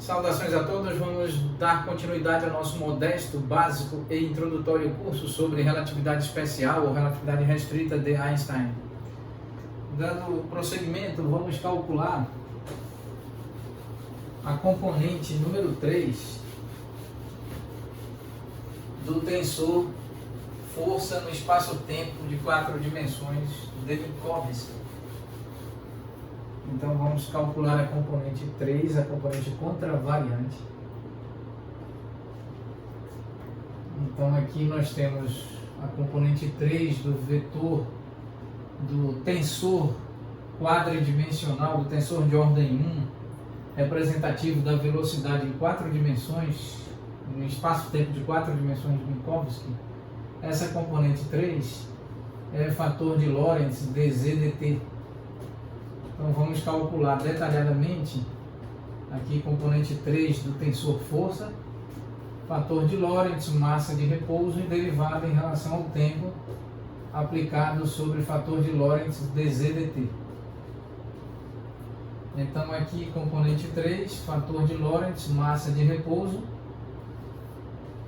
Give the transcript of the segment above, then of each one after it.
Saudações a todos, vamos dar continuidade ao nosso modesto, básico e introdutório curso sobre relatividade especial ou relatividade restrita de Einstein. Dando prosseguimento, vamos calcular a componente número 3 do tensor força no espaço-tempo de 4 dimensões de Minkowski. Então vamos calcular a componente 3, a componente contravariante. Então aqui nós temos a componente 3 do vetor do tensor quadridimensional, do tensor de ordem 1, representativo da velocidade em 4 dimensões, no espaço-tempo de 4 dimensões de Minkowski. Essa componente 3 é fator de Lorentz dz dt. Então vamos calcular detalhadamente aqui componente 3 do tensor força, fator de Lorentz, massa de repouso e derivada em relação ao tempo aplicado sobre fator de Lorentz dz dt. Então aqui componente 3, fator de Lorentz, massa de repouso,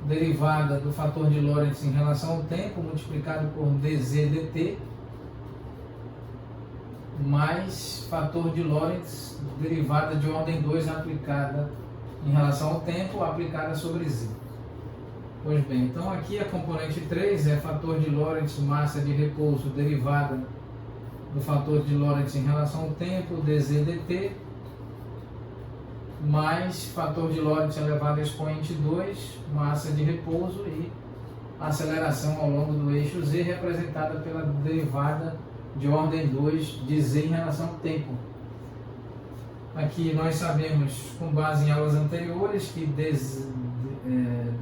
derivada do fator de Lorentz em relação ao tempo multiplicado por dz dt, mais fator de Lorentz, derivada de ordem 2 aplicada em relação ao tempo, aplicada sobre z. Pois bem, então aqui a componente 3 é fator de Lorentz, massa de repouso, derivada do fator de Lorentz em relação ao tempo, dz dt, mais fator de Lorentz elevado a expoente 2, massa de repouso e aceleração ao longo do eixo z, representada pela derivada de ordem 2 de z em relação ao tempo. Aqui nós sabemos, com base em aulas anteriores, que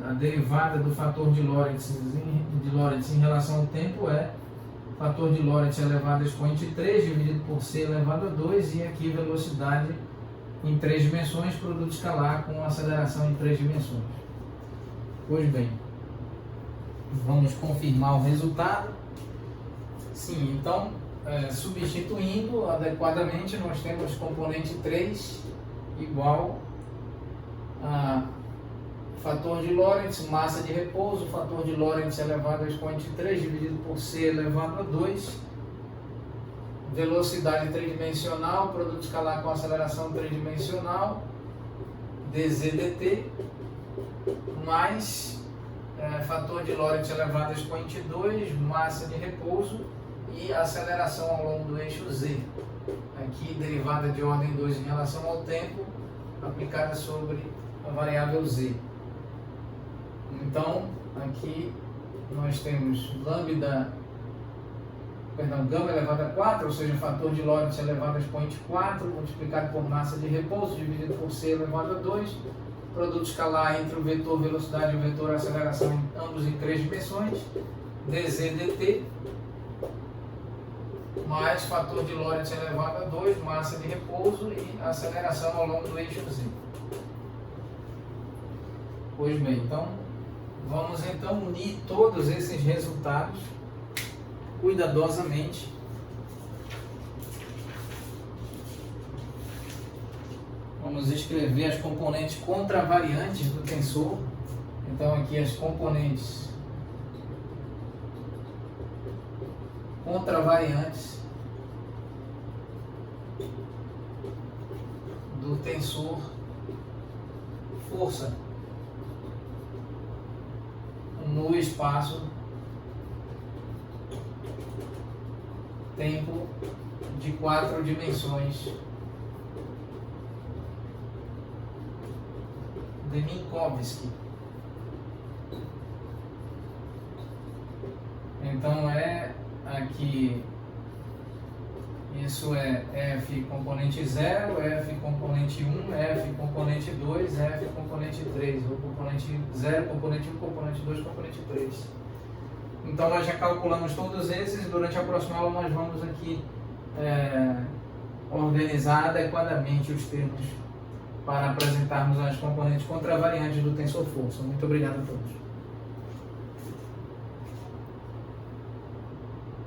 a derivada do fator de Lorentz em relação ao tempo é fator de Lorentz elevado a expoente 3 dividido por c elevado a 2, e aqui velocidade em 3 dimensões, produto escalar com aceleração em 3 dimensões. Pois bem, vamos confirmar o resultado. Sim, então, substituindo adequadamente, nós temos componente 3 igual a fator de Lorentz, massa de repouso, fator de Lorentz elevado a expoente 3 dividido por c elevado a 2, velocidade tridimensional, produto escalar com aceleração tridimensional, dz dt, mais fator de Lorentz elevado a expoente 2, massa de repouso e aceleração ao longo do eixo z. Aqui derivada de ordem 2 em relação ao tempo, aplicada sobre a variável z. Então, aqui nós temos gama elevado a 4, ou seja, fator de Lorentz elevado a expoente 4, multiplicado por massa de repouso, dividido por c elevado a 2, produto escalar entre o vetor velocidade e o vetor aceleração, ambos em 3 dimensões, dz dt, mais fator de Lorentz elevado a 2, massa de repouso e aceleração ao longo do eixo z. Pois bem, então vamos unir todos esses resultados cuidadosamente. Vamos escrever as componentes contravariantes do tensor. Então aqui as componentes contravariantes do tensor força no espaço tempo de 4 dimensões de Minkowski. Então aqui isso é f componente 0, f componente 1, f componente 2, f componente 3, ou componente 0, componente 1, componente 2, componente 3. Então nós já calculamos todos esses. Durante a próxima aula nós vamos aqui organizar adequadamente os termos para apresentarmos as componentes contravariantes do tensor força. Muito obrigado a todos.